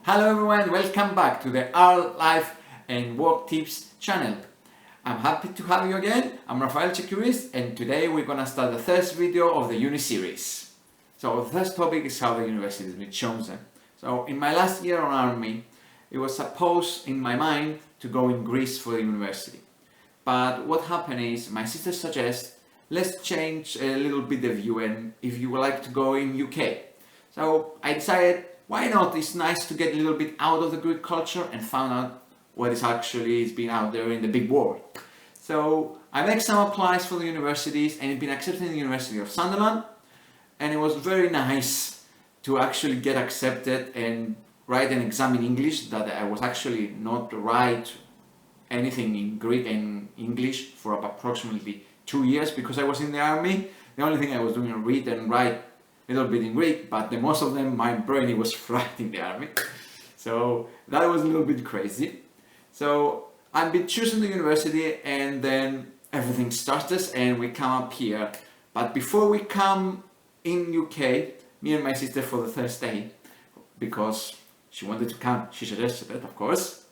Hello everyone, welcome back to the Our Life and Work Tips channel. I'm happy to have you again. I'm Rafael Checuris and today we're gonna start the first video of the uni series. So the first topic is how the university has been chosen. So in my last year on army, it was supposed in my mind to go in Greece for the university. But what happened is my sister suggests let's change a little bit the view and if you would like to go in UK. So I decided why not? It's nice to get a little bit out of the Greek culture and found out what is actually been out there in the big world. So I made some applies for the universities and it's been accepted in the University of Sunderland, and it was very nice to actually get accepted and write an exam in English that I was actually not write anything in Greek and English for approximately 2 years because I was in the army. The only thing I was doing was read and write a little bit in Greek, but the most of them my brain was fried in the army. So that was a little bit crazy. So I've been choosing the university and then everything starts and we come up here. But before we come in UK, me and my sister for the first day, because she wanted to come, she suggested it of course.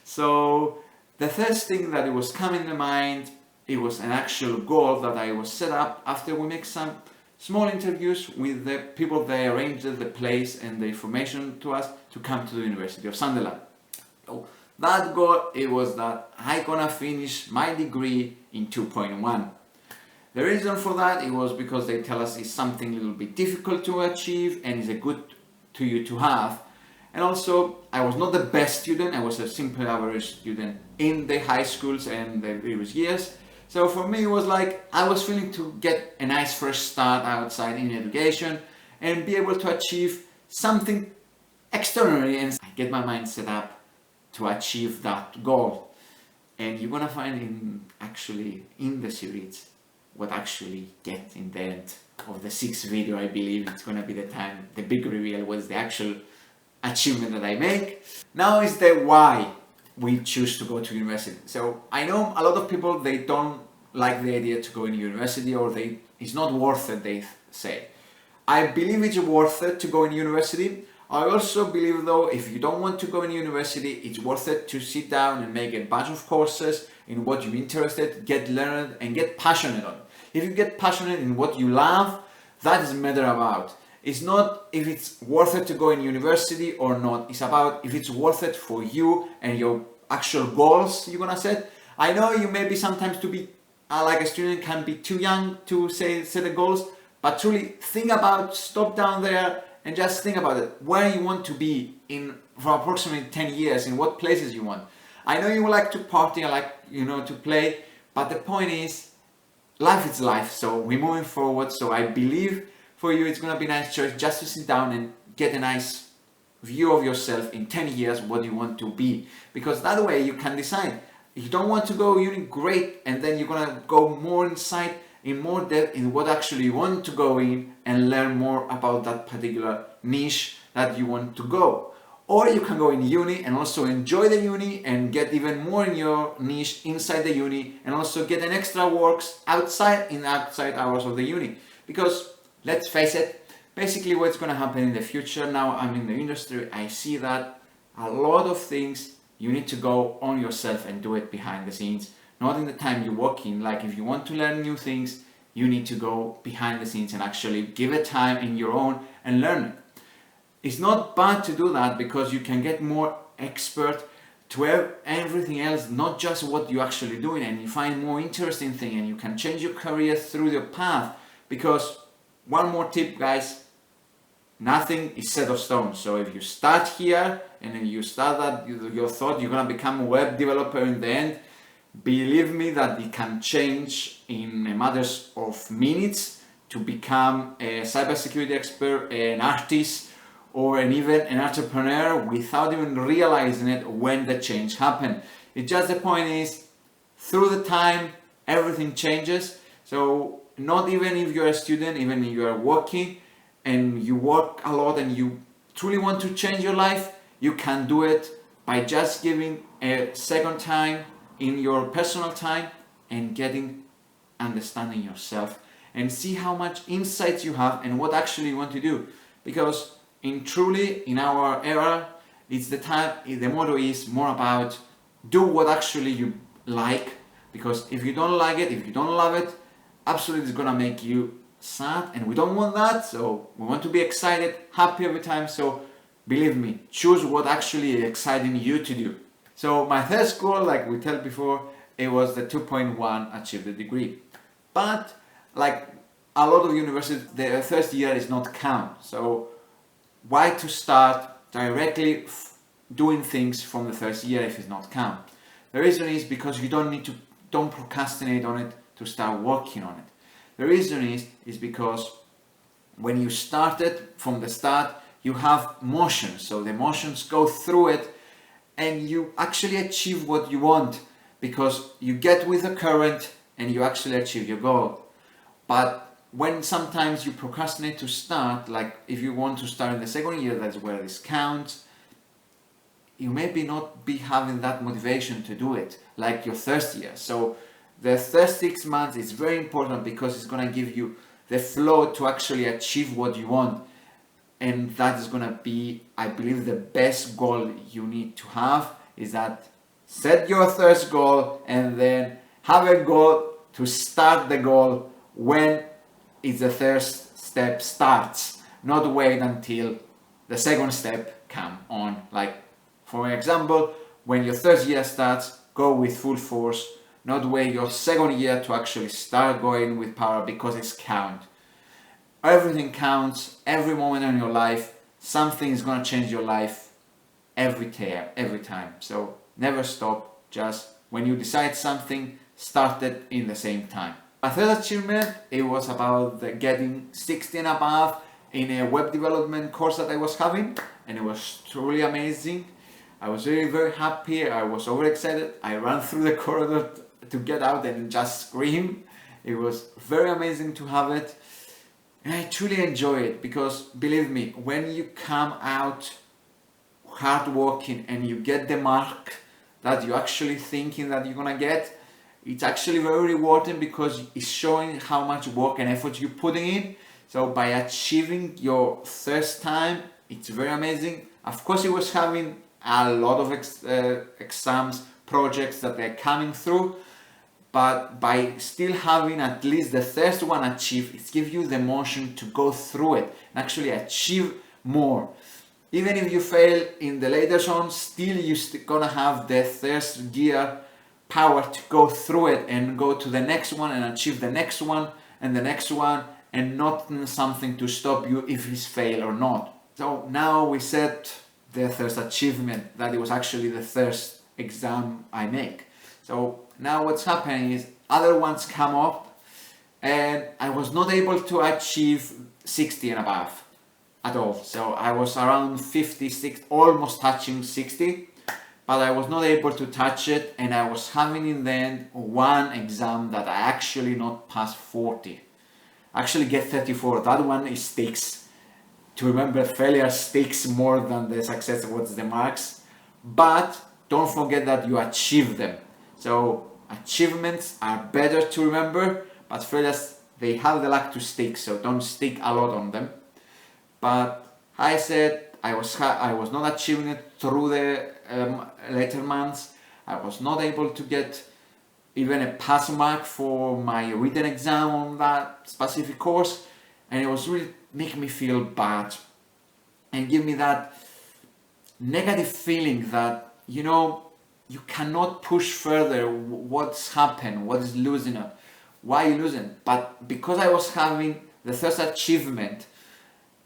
So the first thing that it was coming to mind, it was an actual goal that I was set up after we make some small interviews with the people that arranged the place and the information to us to come to the University of Sunderland. So that goal, it was that I gonna finish my degree in 2.1. The reason for that, it was because they tell us it's something a little bit difficult to achieve and is a good to you to have. And also, I was not the best student, I was a simple average student in the high schools and the previous years. So for me it was like I was feeling to get a nice fresh start outside in education and be able to achieve something externally and I get my mind set up to achieve that goal. And you're gonna find in the series what actually get in the end of the 6th video. I believe it's gonna be the time, the big reveal was the actual achievement that I make. Now is the why we choose to go to university. So I know a lot of people, they don't like the idea to go in university or it's not worth it, they say. I believe it's worth it to go in university. I also believe though, if you don't want to go in university, it's worth it to sit down and make a bunch of courses in what you're interested, get learned and get passionate on. If you get passionate in what you love, that is matter about. It's not if it's worth it to go in university or not. It's about if it's worth it for you and your actual goals you're gonna set. I know you maybe sometimes to be like a student can be too young to set the goals, but truly think about, stop down there and just think about it. Where you want to be in for approximately 10 years, in what places you want. I know you would like to party, I like to play, but the point is life is life. So we're moving forward. So I believe for you it's gonna be a nice choice just to sit down and get a nice view of yourself in 10 years what you want to be, because that way you can decide. If you don't want to go uni, great, and then you're gonna go more inside in more depth in what actually you want to go in and learn more about that particular niche that you want to go. Or you can go in uni and also enjoy the uni and get even more in your niche inside the uni and also get an extra works outside hours of the uni. Because let's face it, basically what's going to happen in the future, now I'm in the industry, I see that a lot of things you need to go on yourself and do it behind the scenes, not in the time you work in. Like if you want to learn new things, you need to go behind the scenes and actually give it time in your own and learn it. It's not bad to do that because you can get more expert to everything else, not just what you're actually doing, and you find more interesting thing and you can change your career through your path. Because one more tip guys, nothing is set of stone. So if you start here and then you start that your thought you're gonna become a web developer in the end, believe me that it can change in a matter of minutes to become a cybersecurity expert, an artist, or even an entrepreneur without even realizing it when the change happened. It's just the point is, through the time, everything changes. So not even if you're a student, even if you are working and you work a lot and you truly want to change your life, you can do it by just giving a second time in your personal time and understanding yourself and see how much insights you have and what actually you want to do. Because in our era, it's the time, the motto is more about do what actually you like, because if you don't like it, if you don't love it, absolutely it's gonna make you sad, and we don't want that. So we want to be excited, happy every time. So believe me, choose what actually is exciting you to do. So my first goal, like we told before, it was the 2.1 achieve the degree. But like a lot of universities, the first year is not count. So why to start directly doing things from the first year if it's not count? The reason is because you don't procrastinate on it to start working on it. The reason is because when you started from the start, you have motions. So the emotions go through it and you actually achieve what you want, because you get with the current and you actually achieve your goal. But when sometimes you procrastinate to start, like if you want to start in the second year, that's where this counts, you maybe not be having that motivation to do it like your first year. So the first 6 months is very important, because it's going to give you the flow to actually achieve what you want. And that is going to be, I believe, the best goal you need to have, is that set your first goal and then have a goal to start the goal when it's the first step starts, not wait until the second step come on. Like for example, when your third year starts, go with full force, not wait your second year to actually start going with power, because it's count. Everything counts, every moment in your life, something is gonna change your life every time. So never stop, just when you decide something, start it in the same time. My third achievement, it was about getting 60 and above in a web development course that I was having, and it was truly amazing. I was very, very happy. I was overexcited. I ran through the corridor to get out and just scream. It was very amazing to have it. And I truly enjoy it, because believe me, when you come out hardworking and you get the mark that you're actually thinking that you're gonna get, it's actually very rewarding, because it's showing how much work and effort you're putting in. So by achieving your first time, it's very amazing. Of course, it was having a lot of exams, projects that they're coming through, but by still having at least the first one achieved, it gives you the motion to go through it and actually achieve more. Even if you fail in the later on, still you're gonna have the first year power to go through it and go to the next one and achieve the next one and the next one, and not something to stop you if it's fail or not. So now we set the first achievement, that it was actually the first exam I make. So now what's happening is other ones come up, and I was not able to achieve 60 and above at all. So I was around 56, almost touching 60, but I was not able to touch it, and I was having in the end one exam that I actually not passed 40. Actually get 34. That one is sticks. To remember, failure sticks more than the success. What's the marks? But don't forget that you achieve them. So achievements are better to remember, but failures, they have the luck to stick. So don't stick a lot on them. But I said I was not achieving it through the later months. I was not able to get even a pass mark for my written exam on that specific course, and it was really making me feel bad and give me that negative feeling that, you know, you cannot push further. What's happened? What is losing it? Why are you losing? But because I was having the first achievement,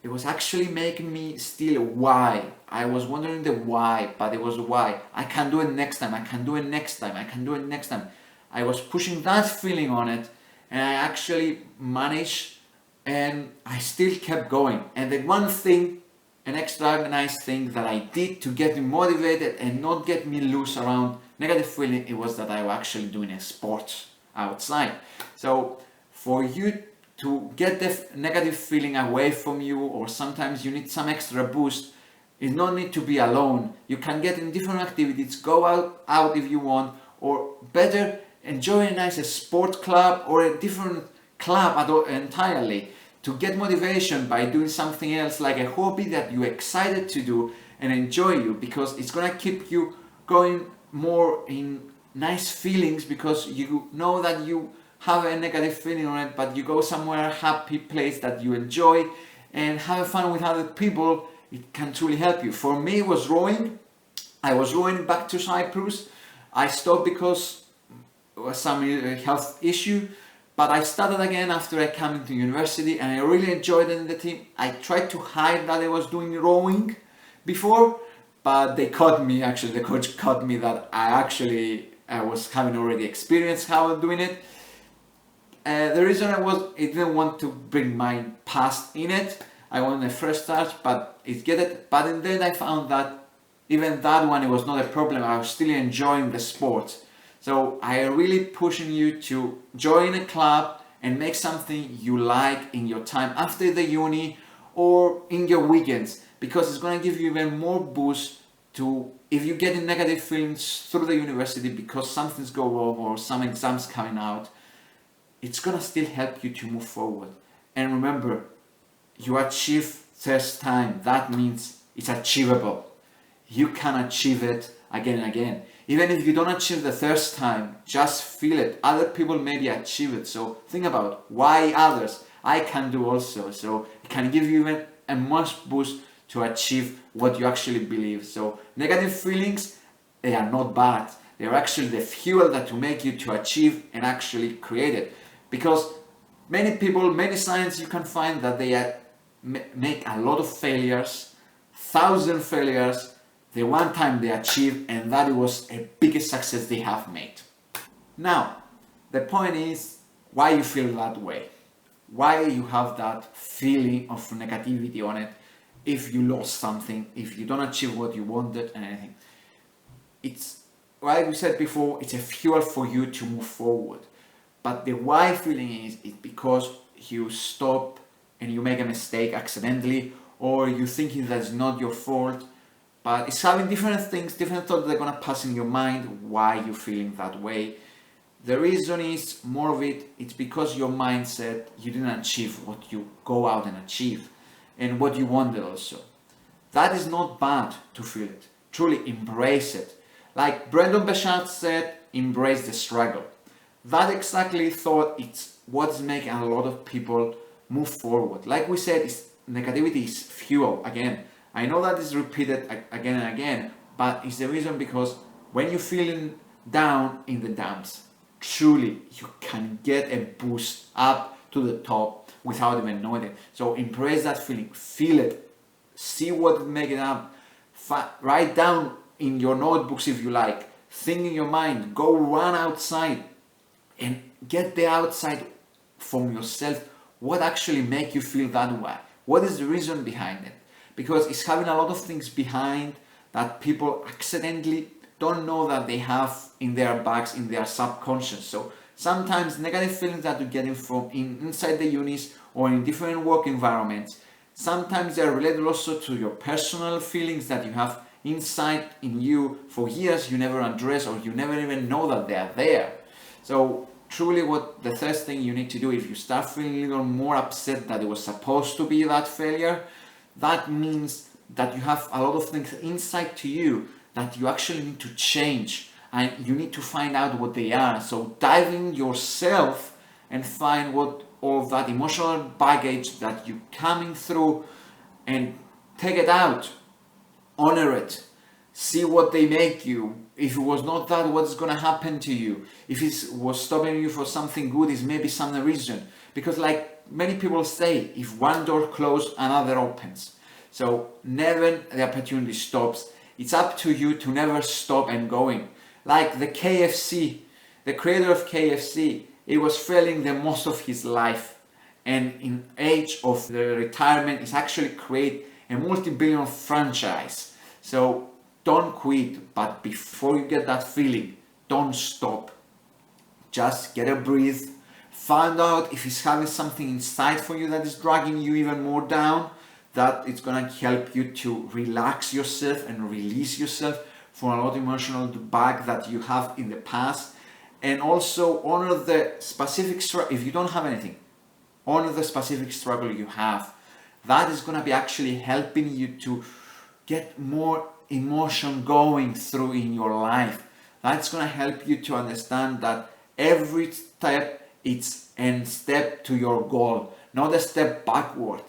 it was actually making me still why. I was wondering the why, but it was why. I can do it next time. I can do it next time. I can do it next time. I was pushing that feeling on it, and I actually managed, and I still kept going. And the one thing, an extra nice thing that I did to get me motivated and not get me loose around negative feeling, it was that I was actually doing a sport outside. So for you to get the negative feeling away from you, or sometimes you need some extra boost, it no need to be alone. You can get in different activities, go out if you want, or better, enjoy a nice sport club or a different club entirely, to get motivation by doing something else, like a hobby that you're excited to do, and enjoy you, because it's gonna keep you going more in nice feelings, because you know that you have a negative feeling on it, but you go somewhere happy place that you enjoy and have fun with other people. It can truly help you. For me, it was rowing. I was rowing back to Cyprus. I stopped because it was some health issue, but I started again after I came into university, and I really enjoyed it in the team. I tried to hide that I was doing rowing before, but they caught me. Actually, the coach caught me that I was having already experienced how I'm doing it. The reason I didn't want to bring my past in it. I wanted a fresh start, but But then I found that even that one, it was not a problem. I was still enjoying the sport. So I am really pushing you to join a club and make something you like in your time after the uni or in your weekends, because it's going to give you even more boost to, if you get negative feelings through the university because something's going wrong or some exams coming out, it's going to still help you to move forward. And remember, you achieve first time. That means it's achievable. You can achieve it again and again. Even if you don't achieve the first time, just feel it. Other people maybe achieve it. So think about why others. I can do also. So it can give you even a much boost to achieve what you actually believe. So negative feelings, they are not bad. They're actually the fuel that will make you to achieve and actually create it. Because many people, many science, you can find that they make a lot of failures, 1,000 failures, the one time they achieved, and that was a biggest success they have made. Now, the point is why you feel that way, why you have that feeling of negativity on it. If you lost something, if you don't achieve what you wanted and anything, it's, like we said before, it's a fuel for you to move forward. But the why feeling is because you stop and you make a mistake accidentally, or you thinking that's not your fault, but it's having different things, different thoughts that are gonna pass in your mind why you're feeling that way. The reason is more of it, it's because your mindset, you didn't achieve what you go out and achieve and what you wanted also. That is not bad to feel it. Truly embrace it. Like Brendon Burchard said, embrace the struggle. That exactly thought it's what's making a lot of people move forward. Like we said, negativity is fuel. Again, I know that is repeated again and again, but it's the reason because when you're feeling down in the dumps, truly you can get a boost up to the top without even knowing it. So embrace that feeling, feel it, see what make it up, write down in your notebooks if you like, think in your mind, go run outside and get the outside from yourself. What actually make you feel that way? What is the reason behind it? Because it's having a lot of things behind that people accidentally don't know that they have in their bags, in their subconscious. So sometimes negative feelings that you're getting from inside the unis or in different work environments, sometimes they're related also to your personal feelings that you have inside in you for years you never address, or you never even know that they are there. So truly what the first thing you need to do, if you start feeling a little more upset that it was supposed to be that failure, that means that you have a lot of things inside to you that you actually need to change, and you need to find out what they are. So dive in yourself and find what all that emotional baggage that you're coming through, and take it out, honor it, see what they make you. If it was not that, what's gonna happen to you? If it was stopping you for something good, is maybe some reason. Because like many people say, if one door closes, another opens. So never the opportunity stops. It's up to you to never stop and going. Like the KFC, the creator of KFC, he was failing the most of his life, and in age of the retirement, he's actually create a multi-billion franchise. So don't quit, but before you get that feeling, don't stop. Just get a breathe, find out if it's having something inside for you that is dragging you even more down, that it's gonna help you to relax yourself and release yourself from a lot of emotional bag that you have in the past. And also honor the specific struggle. If you don't have anything, honor the specific struggle you have. That is gonna be actually helping you to get more emotion going through in your life. That's going to help you to understand that every step is a step to your goal, not a step backward.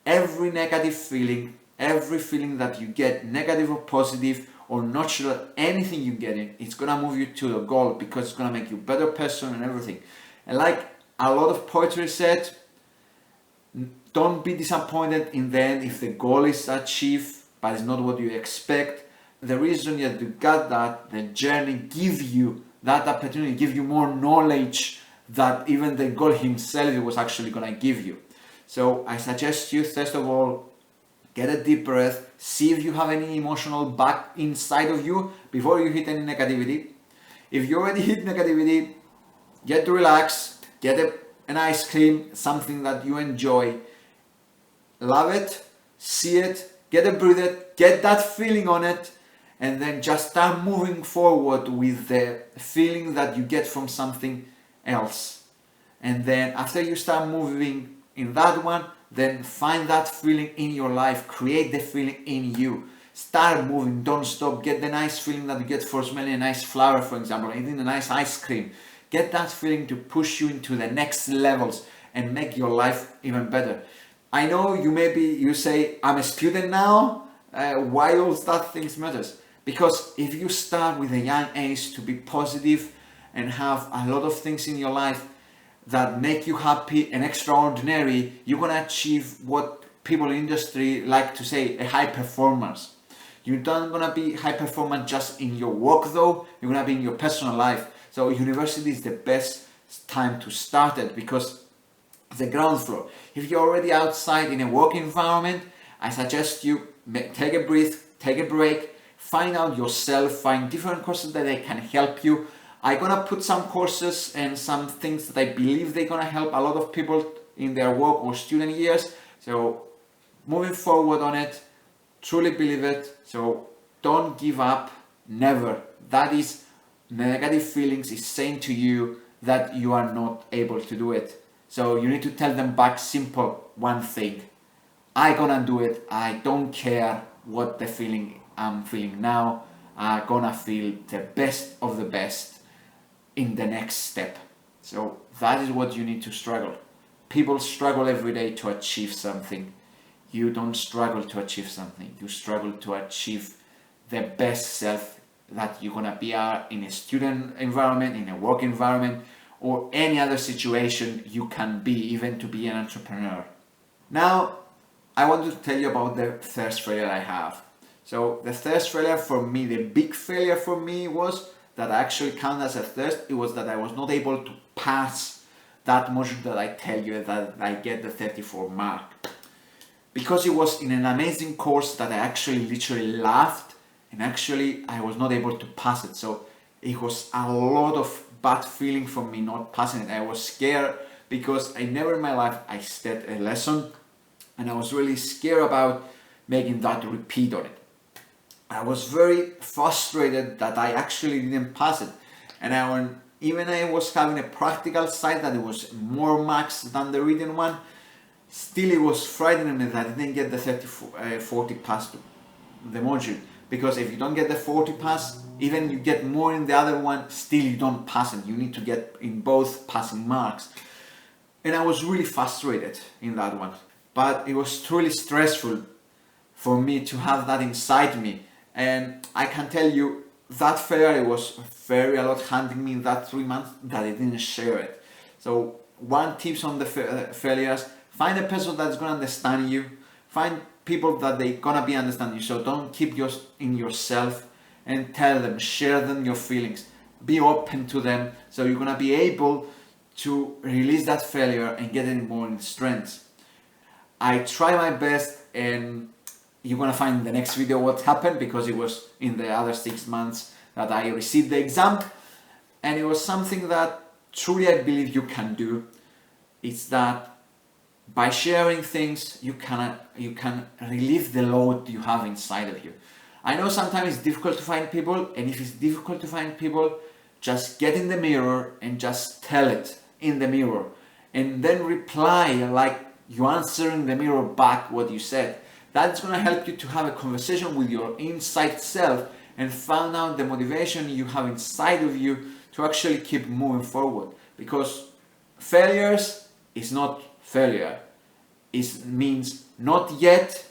Every negative feeling, every feeling that you get, negative or positive or not sure, anything you get in, it's going to move you to the goal, because it's going to make you a better person and everything. And like a lot of poetry said, don't be disappointed in the end if the goal is achieved but it's not what you expect. The reason that you got that, the journey give you that opportunity, give you more knowledge that even the goal himself was actually going to give you. So I suggest you, first of all, get a deep breath, see if you have any emotional back inside of you before you hit any negativity. If you already hit negativity, get relaxed, get an ice cream, something that you enjoy, love it, see it, get a breather, get that feeling on it, and then just start moving forward with the feeling that you get from something else. And then after you start moving in that one, then find that feeling in your life, create the feeling in you. Start moving, don't stop. Get the nice feeling that you get for smelling a nice flower, for example, eating a nice ice cream. Get that feeling to push you into the next levels and make your life even better. I know you say, I'm a student now, why all that things matters? Because if you start with a young age to be positive and have a lot of things in your life that make you happy and extraordinary, you're gonna achieve what people in industry like to say, a high performance. You're not gonna be high performance just in your work though, you're gonna be in your personal life. So university is the best time to start it, because the ground floor. If you're already outside in a work environment, I suggest you take a breath, take a break, find out yourself, find different courses that they can help you. I'm gonna put some courses and some things that I believe they're gonna help a lot of people in their work or student years. So moving forward on it, truly believe it. So don't give up, never. That is negative feelings is saying to you that you are not able to do it. So you need to tell them back simple one thing. I gonna do it. I don't care what the feeling I'm feeling now. I'm gonna feel the best of the best in the next step. So that is what you need to struggle. People struggle every day to achieve something. You don't struggle to achieve something. You struggle to achieve the best self that you're gonna be in a student environment, in a work environment, or any other situation you can be, even to be an entrepreneur. Now, I want to tell you about the first failure I have. So the first failure for me, the big failure for me was that I actually count as a first. It was that I was not able to pass that module that I tell you that I get the 34 mark. Because it was in an amazing course that I actually literally loved, and actually I was not able to pass it. So it was a lot of bad feeling for me not passing it. I was scared because I never in my life I studied a lesson, and I was really scared about making that repeat on it. I was very frustrated that I actually didn't pass it, and even I was having a practical side that it was more marks than the written one. Still, it was frightening me that I didn't get the 40 pass to the module, because if you don't get the 40 pass, even you get more in the other one, still you don't pass it. You need to get in both passing marks. And I was really frustrated in that one. But it was truly stressful for me to have that inside me. And I can tell you that failure was very a lot handling me in that 3 months that I didn't share it. So one tips on the failures: find a person that's gonna understand you. Find people that they gonna be understand you. So don't keep in yourself, and tell them, share them your feelings. Be open to them, so you're gonna be able to release that failure and get any more in strength. I try my best, and you're gonna find in the next video what happened, because it was in the other 6 months that I received the exam, and it was something that truly I believe you can do. It's that by sharing things, you can relieve the load you have inside of you. I know sometimes it's difficult to find people, and if it's difficult to find people, just get in the mirror and just tell it in the mirror, and then reply like you answering the mirror back what you said. That's going to help you to have a conversation with your inside self and find out the motivation you have inside of you to actually keep moving forward. Because failures is not failure. It means not yet,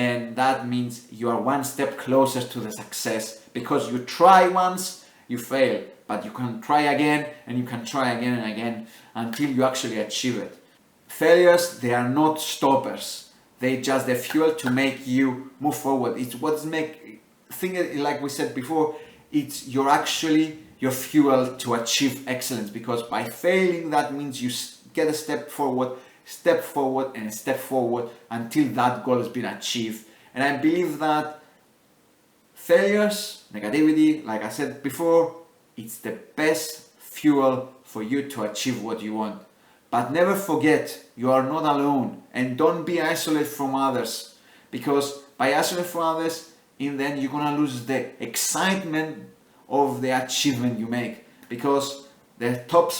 and that means you are one step closer to the success, because you try once, you fail, but you can try again and you can try again and again until you actually achieve it. Failures, they are not stoppers. They just the fuel to make you move forward. It's what's like we said before, it's your fuel to achieve excellence, because by failing, that means you get a step forward and a step forward until that goal has been achieved. And I believe that failures, negativity, like I said before, it's the best fuel for you to achieve what you want. But never forget, you are not alone, and don't be isolated from others, because by isolating from others, in the end you're gonna lose the excitement of the achievement you make, because the top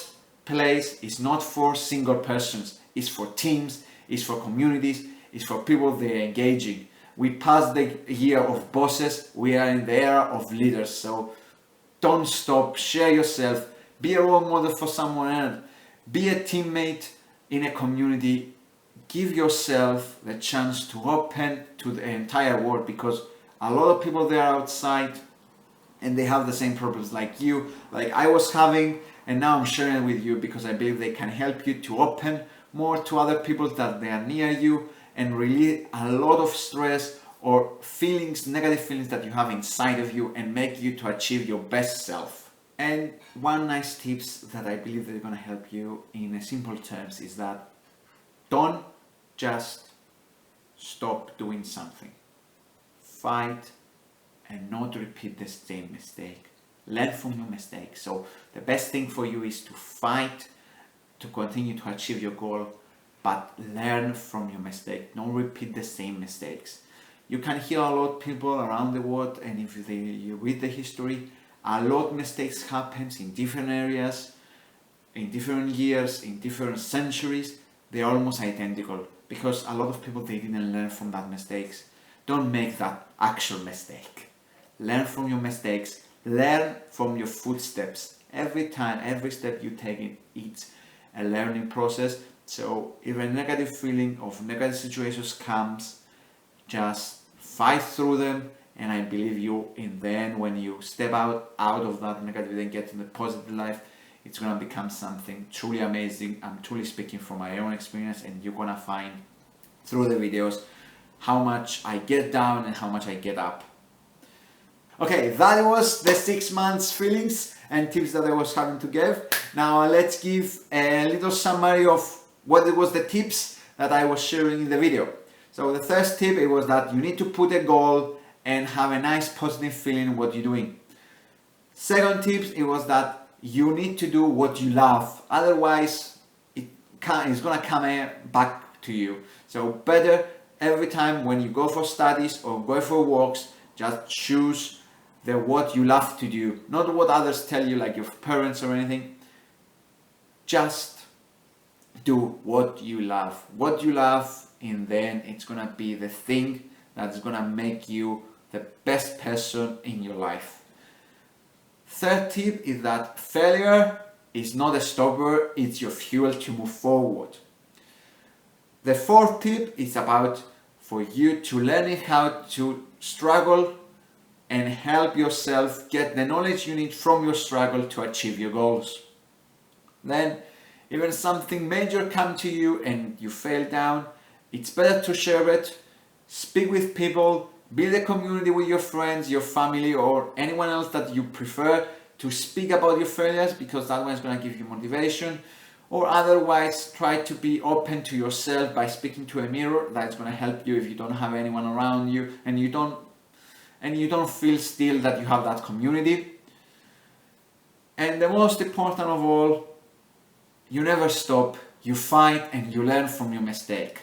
place is not for single persons, it's for teams, it's for communities, it's for people they're engaging. We passed the year of bosses, we are in the era of leaders, so don't stop, share yourself, be a role model for someone else, be a teammate in a community, give yourself the chance to open to the entire world, because a lot of people there outside and they have the same problems like you, like I was having, and now I'm sharing it with you because I believe they can help you to open more to other people that they are near you and release a lot of stress or feelings, negative feelings that you have inside of you, and make you to achieve your best self. And one nice tips that I believe that are going to help you in simple terms is that don't just stop doing something. Fight and not repeat the same mistake. Learn from your mistakes. So the best thing for you is to fight to continue to achieve your goal, but learn from your mistake. Don't repeat the same mistakes. You can hear a lot of people around the world, and if you read the history, a lot of mistakes happens in different areas, in different years, in different centuries. They're almost identical because a lot of people, they didn't learn from that mistakes. Don't make that actual mistake. Learn from your mistakes. Learn from your footsteps. Every time, every step you take, it's a learning process. So if a negative feeling of negative situations comes, just fight through them. And I believe you, in the end, when you step out of that negative and get in the positive life, it's going to become something truly amazing. I'm truly speaking from my own experience, and you're going to find through the videos how much I get down and how much I get up. Okay, that was the 6 months feelings and tips that I was having to give. Now let's give a little summary of what it was the tips that I was sharing in the video. So the first tip, it was that you need to put a goal and have a nice positive feeling what you're doing. Second tip, it was that you need to do what you love, otherwise it's gonna come back to you. So better every time when you go for studies or go for walks, just choose what you love to do, not what others tell you, like your parents or anything. Just do what you love. What you love, in the end, it's gonna be the thing that's gonna make you the best person in your life. Third tip is that failure is not a stopper, it's your fuel to move forward. The fourth tip is about for you to learning how to struggle and help yourself get the knowledge you need from your struggle to achieve your goals. Then, even something major come to you and you fail down, it's better to share it, speak with people, build a community with your friends, your family, or anyone else that you prefer to speak about your failures, because that one is going to give you motivation. Or otherwise, try to be open to yourself by speaking to a mirror. That's going to help you if you don't have anyone around you and you don't feel still that you have that community. And the most important of all, you never stop, you fight and you learn from your mistake.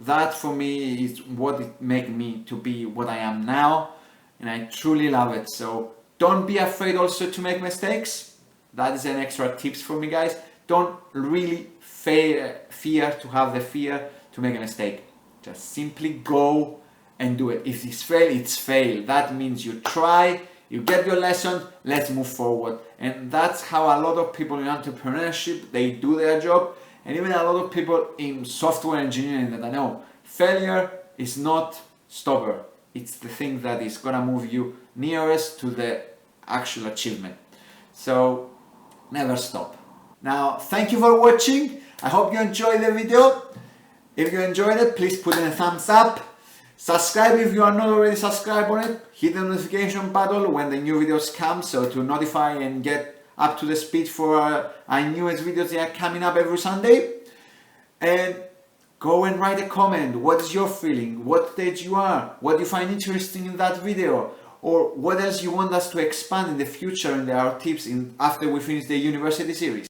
That for me is what it made me to be what I am now, and I truly love it. So don't be afraid also to make mistakes. That is an extra tips for me, guys. Don't really fear to have the fear to make a mistake. Just simply go and do it. If it's fail, it's fail. That means you try, you get your lesson, let's move forward. And that's how a lot of people in entrepreneurship, they do their job. And even a lot of people in software engineering that I know, failure is not stopper. It's the thing that is gonna move you nearest to the actual achievement. So never stop. Now, thank you for watching. I hope you enjoyed the video. If you enjoyed it, please put in a thumbs up. Subscribe if you are not already subscribed on it. Hit the notification button when the new videos come, so to notify and get up to the speed for our newest videos that are coming up every Sunday. And go and write a comment. What is your feeling? What stage you are? What do you find interesting in that video? Or what else you want us to expand in the future in our tips after we finish the university series?